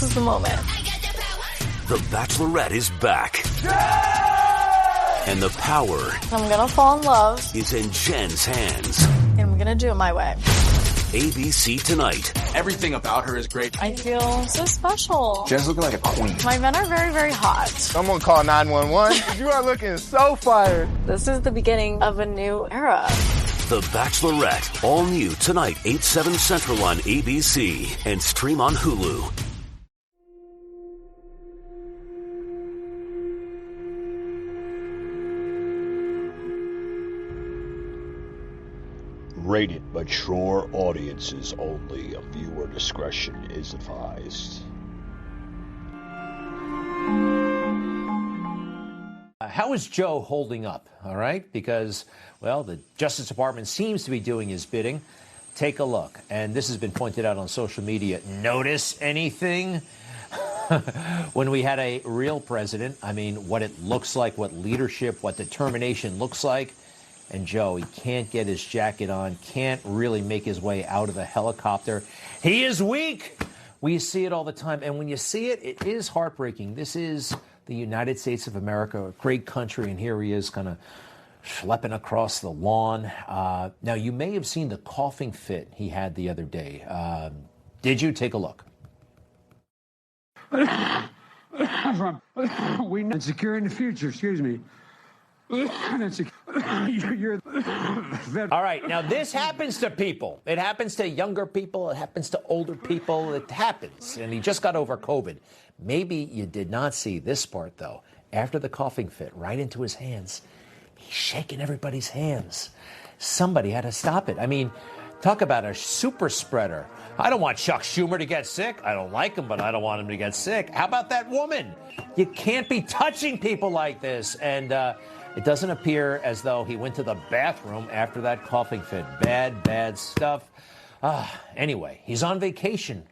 is the moment. The Bachelorette is back. And the power I'm gonna fall in love. is in Jen's hands. And I'm gonna do it my way. ABC tonight. Everything about her is great. I feel so special. Jen's looking like a queen. My men are very, very hot. Someone call 911. You are looking so fired. This is the beginning of a new era. The Bachelorette. All new tonight, 8/7 Central on ABC. And stream on Hulu. Rated mature audiences only. A viewer discretion is advised. How is Joe holding up? All right, because, well, the Justice Department seems to be doing his bidding. Take a look. And this has been pointed out on social media. Notice anything? When we had a real president, I mean, what it looks like, what leadership, what determination looks like. And Joe, he can't get his jacket on, can't really make his way out of the helicopter. He is weak. We see it all the time. And when you see it, it is heartbreaking. This is the United States of America, a great country. And here he is kind of schlepping across the lawn. Now, you may have seen the coughing fit he had the other day. Did you? Take a look. We know secure in the future, excuse me. All right, now this happens to people. It happens to younger people. It happens to older people. It happens. And he just got over COVID. Maybe you did not see this part, though. After the coughing fit, right into his hands. He's shaking everybody's hands. Somebody had to stop it. I mean, talk about a super spreader. I don't want Chuck Schumer to get sick. I don't like him, but I don't want him to get sick. How about that woman? You can't be touching people like this. And it doesn't appear as though he went to the bathroom after that coughing fit. Bad stuff. Anyway, he's on vacation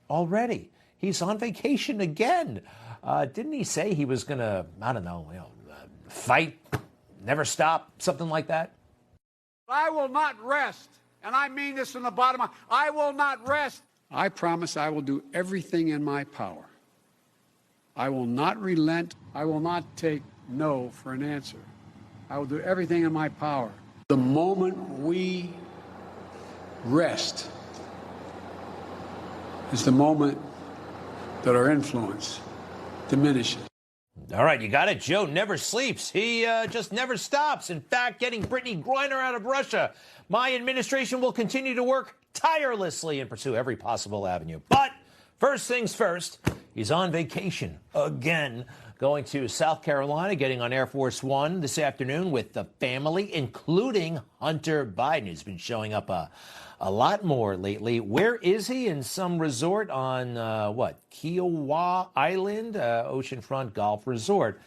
already. He's on vacation again. Didn't he say he was going to, I don't know, fight, never stop, something like that? I will not rest, and I mean this from the bottom of I will not rest. I promise I will do everything in my power. I will not relent. I will not take no for an answer. I will do everything in my power. The moment we rest is the moment that our influence diminishes. All right, you got it. Joe never sleeps. He just never stops. In fact, getting Brittany Griner out of Russia. My administration will continue to work tirelessly and pursue every possible avenue. But first things first, he's on vacation again. Going to South Carolina, getting on Air Force One this afternoon with the family, including Hunter Biden, who's been showing up a lot more lately. Where is he? In some resort on, Kiowa Island, oceanfront golf resort.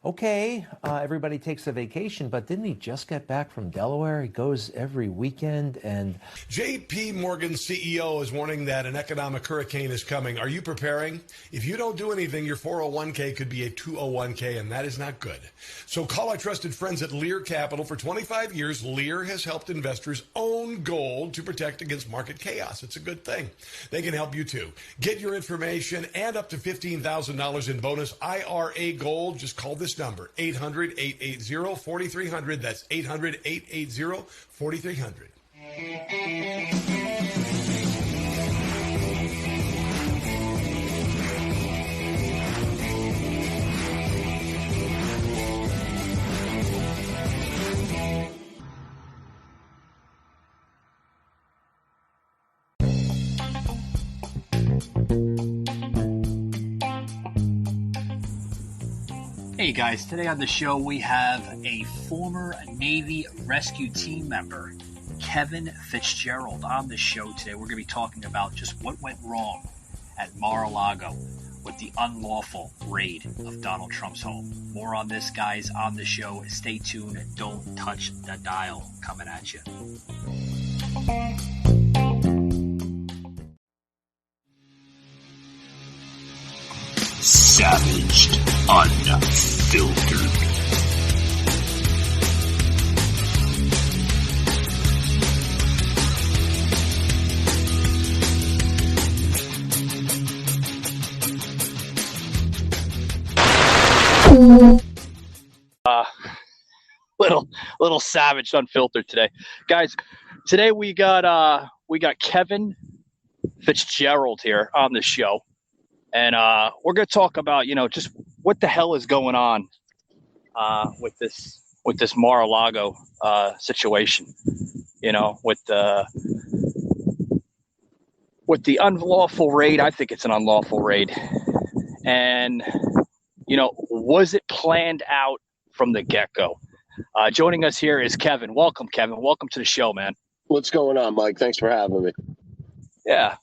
Okay, everybody takes a vacation, but didn't he just get back from Delaware? He goes every weekend and... J.P. Morgan's CEO is warning that an economic hurricane is coming. Are you preparing? If you don't do anything, your 401k could be a 201k, and that is not good. So call our trusted friends at Lear Capital. For 25 years, Lear has helped investors own gold to protect against market chaos. It's a good thing. They can help you, too. Get your information and up to $15,000 in bonus IRA gold. Just call this number, 800-880-4300. That's 800-880-4300. Hey guys, today on the show we have a former Navy rescue team member, Kevin Fitzgerald, on the show today. We're going to be talking about just what went wrong at Mar-a-Lago with the unlawful raid of Donald Trump's home. More on this, guys, on the show. Stay tuned. Don't touch the dial. Coming at you. Savaged, unfiltered. Little savage, unfiltered today, guys. Today we got Kevin Fitzgerald here on the show, and we're gonna talk about just what the hell is going on with this Mar-a-Lago situation. With the unlawful raid. I think it's an unlawful raid, and was it planned out from the get-go? Joining us here is Kevin. Welcome, Kevin. Welcome to the show, man. What's going on, Mike? Thanks for having me. Yeah,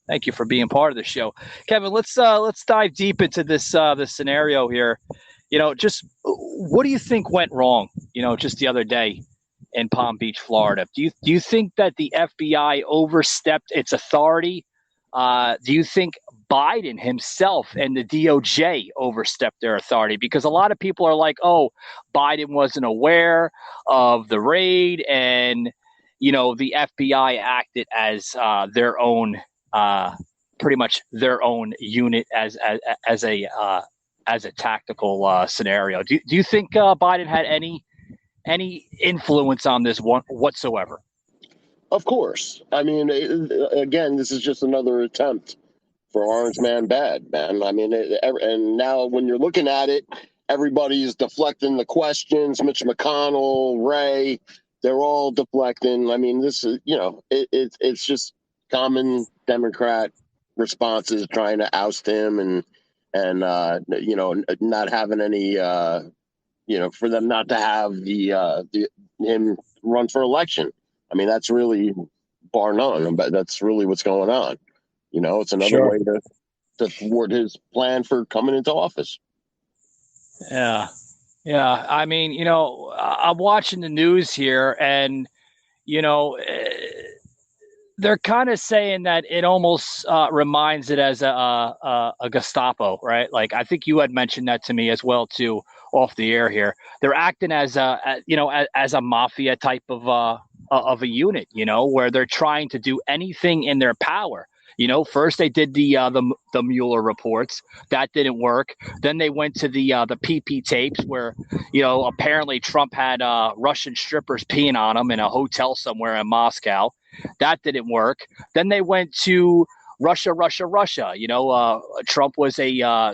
thank you for being part of the show, Kevin. Let's dive deep into this scenario here. Just what do you think went wrong? Just the other day in Palm Beach, Florida. Do you think that the FBI overstepped its authority? Do you think Biden himself and the DOJ overstepped their authority? Because a lot of people are like, oh, Biden wasn't aware of the raid, and the FBI acted as their own, pretty much their own unit as a tactical scenario. Do you think Biden had any influence on this one whatsoever? Of course. I mean, again, this is just another attempt for Orange Man Bad, man. I mean, and now when you're looking at it, everybody's deflecting the questions. Mitch McConnell, Ray, they're all deflecting. I mean, this is, it's just common Democrat responses trying to oust him and not having any, for them not to have him run for election. I mean, that's really bar none, but that's really what's going on. It's another way to thwart his plan for coming into office. Yeah. I mean, I'm watching the news here, and they're kind of saying that it almost reminds it as a Gestapo, right? Like, I think you had mentioned that to me as well too, off the air here. They're acting as a mafia type of a unit, where they're trying to do anything in their power. First they did the Mueller reports. That didn't work. Then they went to the PP tapes where, apparently Trump had Russian strippers peeing on him in a hotel somewhere in Moscow. That didn't work. Then they went to Russia. Trump was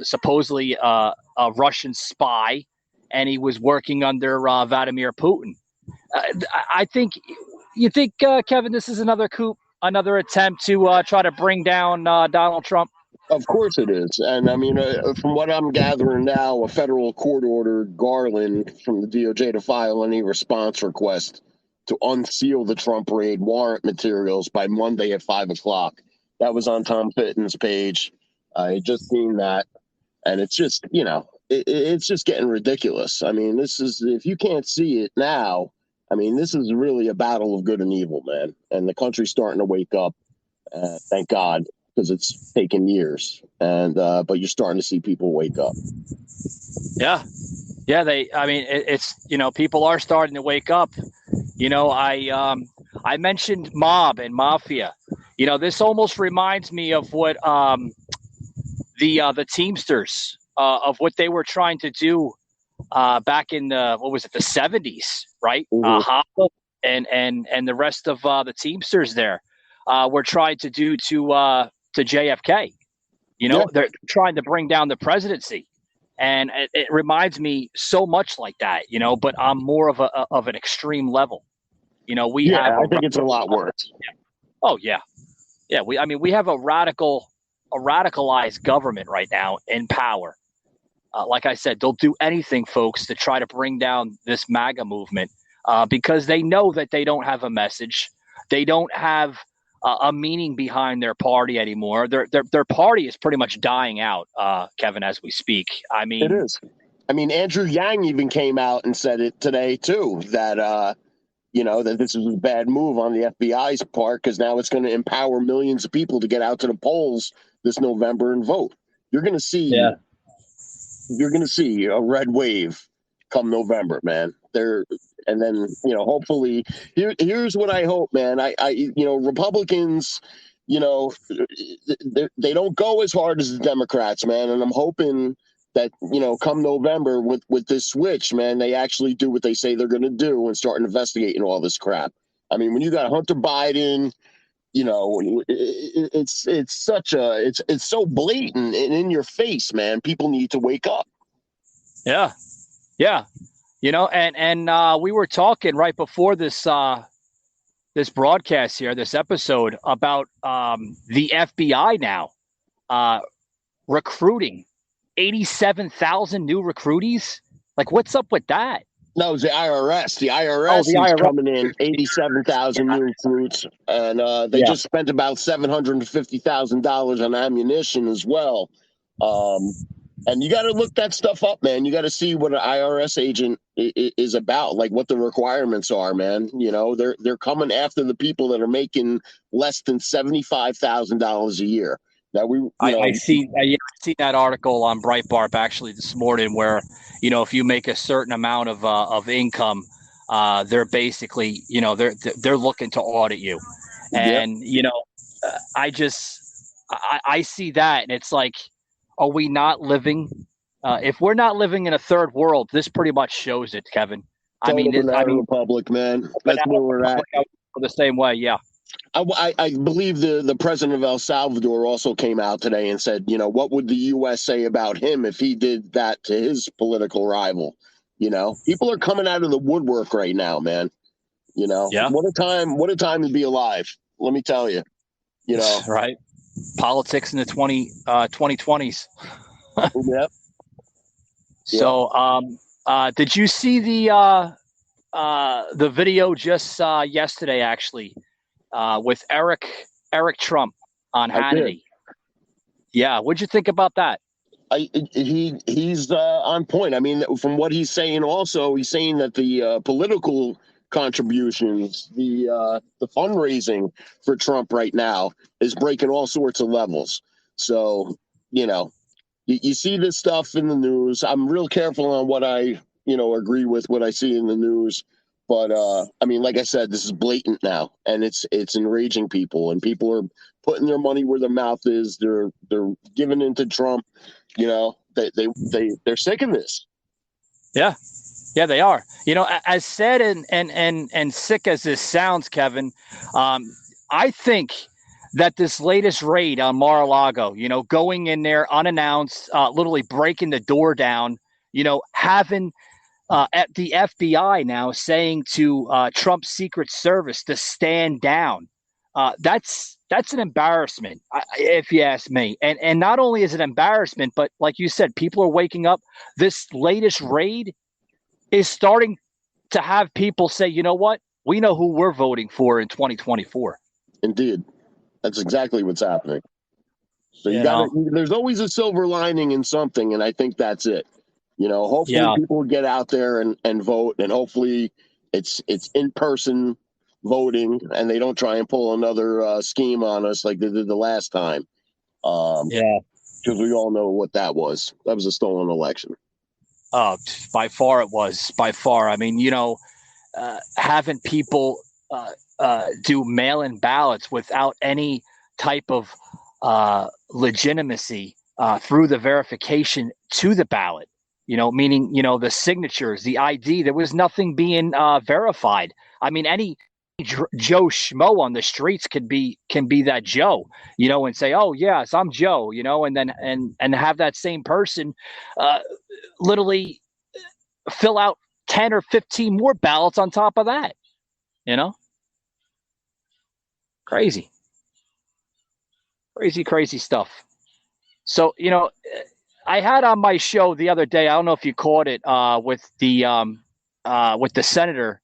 supposedly a Russian spy, and he was working under Vladimir Putin. I think you think, Kevin, this is another coup, another attempt to try to bring down Donald Trump? Of course it is. And I mean, from what I'm gathering now, a federal court ordered Garland from the DOJ to file any response request to unseal the Trump raid warrant materials by Monday at 5:00. That was on Tom Fitton's page. I just seen that. And it's just, it's just getting ridiculous. I mean, this is, if you can't see it now, I mean, this is really a battle of good and evil, man. And the country's starting to wake up. Thank God, because it's taken years. And but you're starting to see people wake up. Yeah. It's people are starting to wake up. I mentioned mob and mafia. This almost reminds me of what the Teamsters of what they were trying to do back in the 70s, right? Mm-hmm. Hopper and the rest of the Teamsters there were trying to do to JFK. They're trying to bring down the presidency, and it reminds me so much like that. But on more of an extreme level. I think it's a lot worse. Yeah. Oh yeah. We have a radicalized government right now in power. Like I said, they'll do anything, folks, to try to bring down this MAGA movement because they know that they don't have a message. They don't have a meaning behind their party anymore. Their party is pretty much dying out, Kevin, as we speak. I mean, it is. I mean, Andrew Yang even came out and said it today, too, that, that this is a bad move on the FBI's part because now it's going to empower millions of people to get out to the polls this November and vote. You're going to see. Yeah. You're going to see a red wave come November, man. And then, hopefully, here's what I hope, man. Republicans, they don't go as hard as the Democrats, man. And I'm hoping that, come November with this switch, man, they actually do what they say they're going to do and start investigating all this crap. I mean, when you got Hunter Biden, it's so blatant and in your face, man. People need to wake up. Yeah. Yeah. And we were talking right before this broadcast here, this episode, about the FBI now recruiting 87,000 new recruitees. Like, what's up with that? No, it's the IRS. The IRS is coming in 87,000 new recruits, and they just spent about $750,000 on ammunition as well. And you got to look that stuff up, man. You got to see what an IRS agent is about, like what the requirements are, man. They're coming after the people that are making less than $75,000 a year. Now I see that article on Breitbart actually this morning, where if you make a certain amount of income, they're basically they're looking to audit you, and I see that, and it's like, are we not living? If we're not living in a third world, this pretty much shows it, Kevin. Republic, man. That's where we're at. The same way, yeah. I believe the president of El Salvador also came out today and said, what would the U.S. say about him if he did that to his political rival? People are coming out of the woodwork right now, man. Yeah. What a time to be alive. Let me tell you, right. Politics in the 2020s. Yep. So, did you see the video just yesterday, actually, with Eric Trump on Hannity? Yeah, what'd you think about that? He's on point. I mean, from what he's saying, also he's saying that the political contributions, the fundraising for Trump right now is breaking all sorts of levels. So you see this stuff in the news. I'm real careful on what I agree with what I see in the news. But I mean, like I said, this is blatant now, and it's enraging people, and people are putting their money where their mouth is. They're giving into Trump. They're sick of this. Yeah, they are. As sad and sick as this sounds, Kevin, I think that this latest raid on Mar-a-Lago, going in there unannounced, literally breaking the door down, having at the FBI now saying to Trump's Secret Service to stand down. That's an embarrassment, if you ask me. And not only is it embarrassment, but like you said, people are waking up. This latest raid is starting to have people say, you know what? We know who we're voting for in 2024. Indeed. That's exactly what's happening. So there's always a silver lining in something, and I think that's it. Hopefully people get out there and vote, and hopefully it's in-person voting, and they don't try and pull another scheme on us like they did the last time. Because we all know what that was. That was a stolen election. By far it was. By far. I mean, having people do mail-in ballots without any type of legitimacy through the verification to the ballot. Meaning, the signatures, the ID, there was nothing being verified. I mean, any Joe Schmo on the streets can be that Joe, and say, oh, yes, I'm Joe, and then and have that same person literally fill out 10 or 15 more ballots on top of that, Crazy stuff. So, I had on my show the other day, I don't know if you caught it, with the senator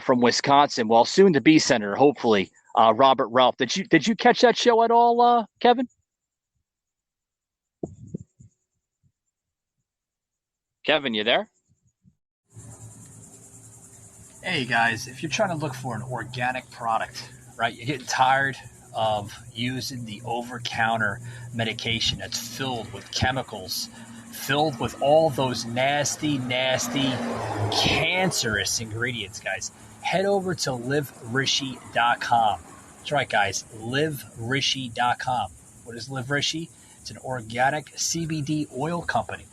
from Wisconsin, well, soon to be senator, hopefully, Robert Ralph. Did you catch that show at all, Kevin? Kevin, you there? Hey guys, if you're trying to look for an organic product, right, you're getting tired of using the over-counter medication that's filled with chemicals, filled with all those nasty, cancerous ingredients, guys, head over to liverishi.com. That's right, guys, liverishi.com. What is Live Rishi? It's an organic CBD oil company.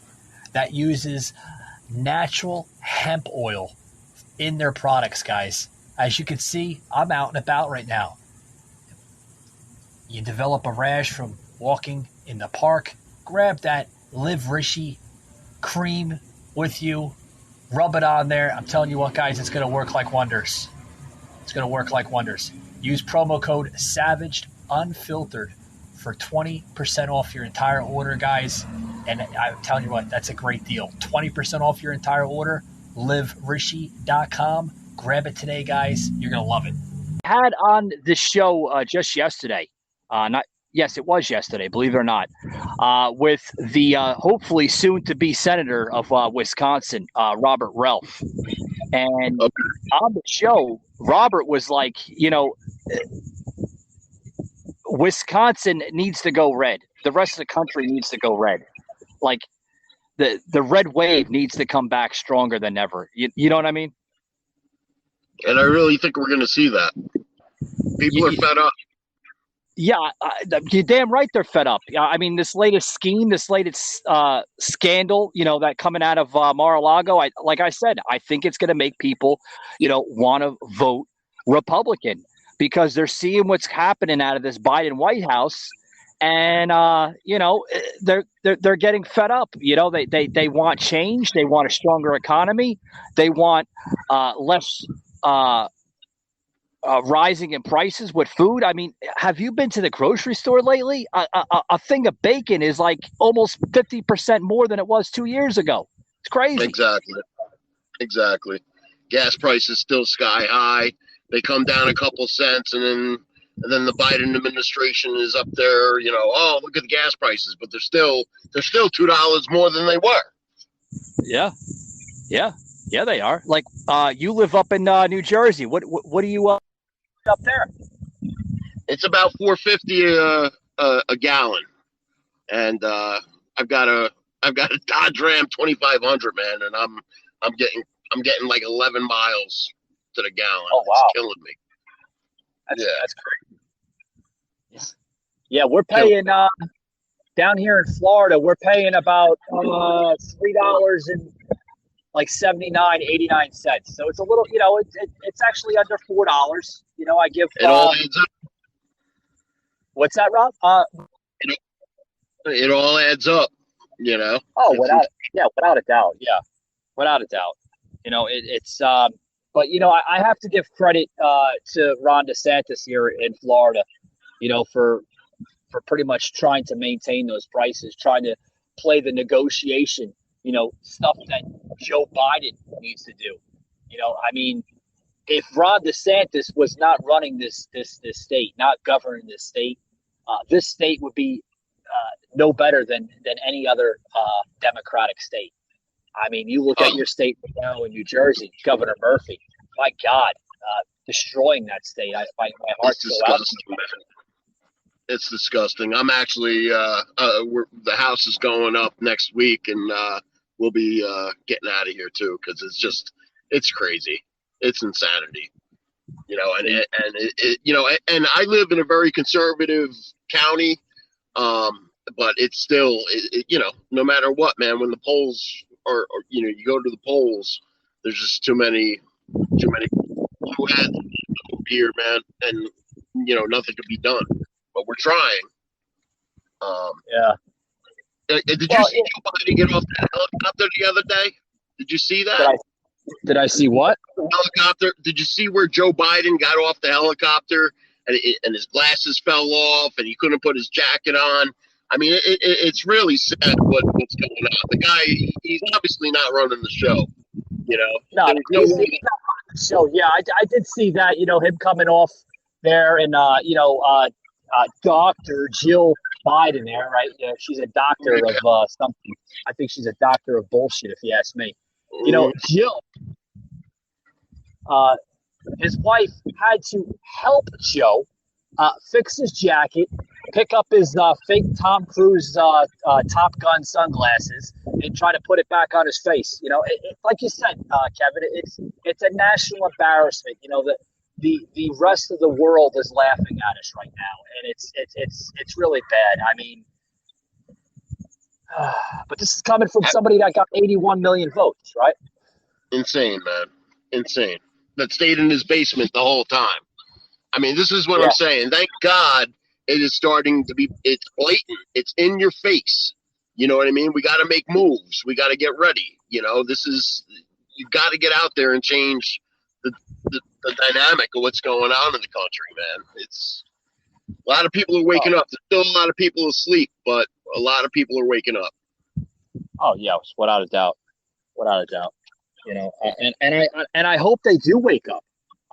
that uses natural hemp oil in their products, guys. As you can see, I'm out and about right now. You develop a rash from walking in the park, grab that Live Rishi cream with you, rub it on there. I'm telling you what, guys, it's going to work like wonders. It's going to work like wonders. Use promo code SAVAGED UNFILTERED for 20% off your entire order, guys. And I'm telling you what, that's a great deal. 20% off your entire order, liverishi.com. Grab it today, guys. You're going to love it. Had on the show just yesterday, it was yesterday, believe it or not, with the hopefully soon-to-be senator of Wisconsin, Robert Ralph. And on the show, Robert was like, Wisconsin needs to go red. The rest of the country needs to go red. Like, the red wave needs to come back stronger than ever. You know what I mean? And I really think we're going to see that. People are fed up. Yeah, you're damn right they're fed up. I mean, this latest scheme, this latest scandal, that coming out of Mar-a-Lago, like I said, I think it's going to make people, want to vote Republican because they're seeing what's happening out of this Biden White House, and they're getting fed up. They want change, they want a stronger economy, they want less. Rising in prices with food. I mean, have you been to the grocery store lately? A thing of bacon is like almost 50% more than it was 2 years ago. It's crazy. Exactly. Gas prices still sky high. They come down a couple cents, and then the Biden administration is up there. Oh, look at the gas prices, but they're still $2 more than they were. Yeah, they are. Like, you live up in New Jersey. What do you up there? It's about $4.50 a gallon, and I've got a Dodge Ram 2500, man, and I'm getting like 11 miles to the gallon. Oh wow, it's killing me. That's crazy. Yeah, we're paying down here in Florida. We're paying about $3 and like 89 cents. So it's a little, it's actually under $4. I give. It all adds up. What's that, Rob? It all adds up. Oh, without a doubt. Yeah, without a doubt. It's. But I have to give credit to Ron DeSantis here in Florida. For pretty much trying to maintain those prices, trying to play the negotiation. Stuff that Joe Biden needs to do. I mean, if Ron DeSantis was not running this state, not governing this state would be no better than any other Democratic state. I mean, you look at your state right now in New Jersey, Governor Murphy. My God, destroying that state. My heart's so out. It's disgusting. I'm actually the house is going up next week, and we'll be getting out of here too because it's crazy. It's insanity. And I live in a very conservative county, but it's still no matter what, man. When the polls are you go to the polls, there's just too many blue hats here, man, and nothing can be done. But we're trying. Yeah. Did you see Joe Biden get off that helicopter the other day? Did you see that? Did I see what? Helicopter. Did you see where Joe Biden got off the helicopter and his glasses fell off and he couldn't put his jacket on? I mean, it's really sad what's going on. The guy, he's obviously not running the show. No, he's not running the show. Yeah, I did see that. Him coming off there and Dr. Jill Biden there, right? Yeah, she's a doctor of something. I think she's a doctor of bullshit, if you ask me. Jill, his wife had to help Joe fix his jacket, pick up his fake Tom Cruise Top Gun sunglasses, and try to put it back on his face. Like you said, Kevin, it's a national embarrassment. The rest of the world is laughing at us right now, and it's really bad. I mean, But this is coming from somebody that got 81 million votes, right? Insane, man. Insane. That stayed in his basement the whole time. I mean, this is what Yeah. I'm saying. Thank God it is starting to be, it's blatant. It's in your face. You know what I mean? We got to make moves. We got to get ready. You got to get out there and change the dynamic of what's going on in the country, man. It's a lot of people are waking up. There's still a lot of people asleep, but a lot of people are waking up. Oh, yeah, without a doubt. Without a doubt. And I hope they do wake up.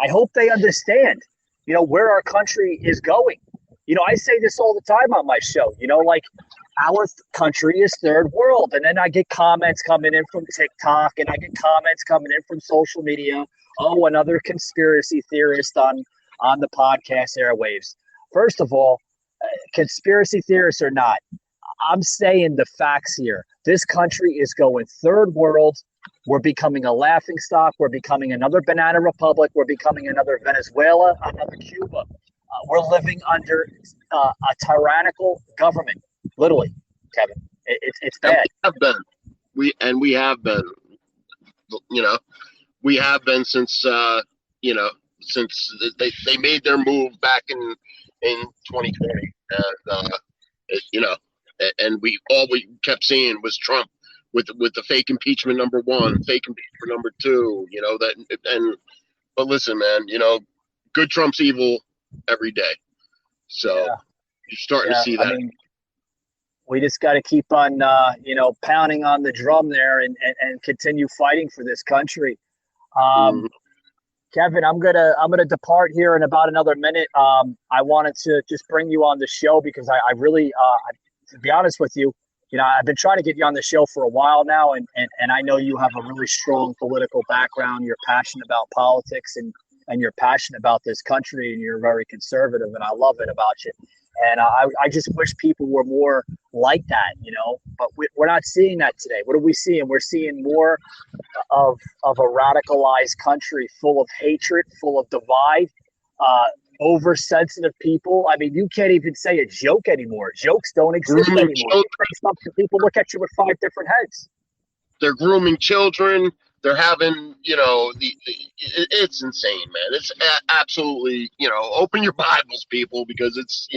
I hope they understand, where our country is going. I say this all the time on my show, our country is third world. And then I get comments coming in from TikTok and I get comments coming in from social media. Oh, another conspiracy theorist on the podcast airwaves. First of all, conspiracy theorists or not, I'm saying the facts here. This country is going third world. We're becoming a laughingstock. We're becoming another banana republic. We're becoming another Venezuela, another Cuba. We're living under a tyrannical government, literally, Kevin. It's bad. We have been. We have been since since they made their move back in 2020, and all we kept seeing was Trump with the fake impeachment number one, fake impeachment number two. But listen, man, good trumps evil every day. So you're starting to see that. I mean, we just got to keep on, pounding on the drum there and continue fighting for this country. Kevin, I'm gonna depart here in about another minute. I wanted to just bring you on the show because I really, to be honest with you, I've been trying to get you on the show for a while now, and I know you have a really strong political background. You're passionate about politics and you're passionate about this country, and you're very conservative, and I love it about you. And I just wish people were more like that, but we're not seeing that today. What are we seeing? We're seeing more of a radicalized country full of hatred, full of divide, oversensitive people. I mean, you can't even say a joke anymore. Jokes don't exist anymore. You say something, people look at you with 5 different heads. They're grooming children. They're having, it's insane, man. It's absolutely, open your Bibles, people, because it's,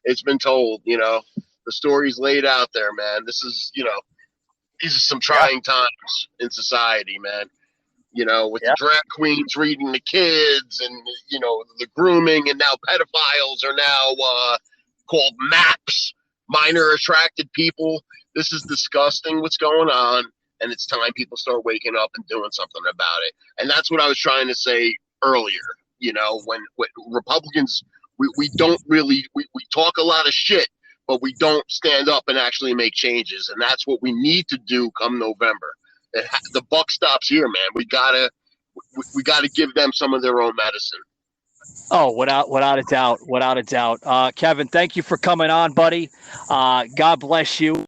it's been told, the story's laid out there, man. This is, these are some trying times in society, man. With the drag queens reading the kids and, the grooming, and now pedophiles are now called MAPs, minor attracted people. This is disgusting what's going on, and it's time people start waking up and doing something about it. And that's what I was trying to say earlier, when Republicans, we don't really, we talk a lot of shit, but we don't stand up and actually make changes. And that's what we need to do come November. The buck stops here, man. We gotta give them some of their own medicine. Oh, without a doubt. Kevin, thank you for coming on, buddy. God bless you.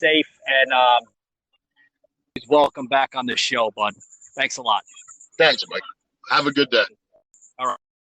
Safe, and welcome back on the show, bud. Thanks a lot. Thanks, Mike. Have a good day.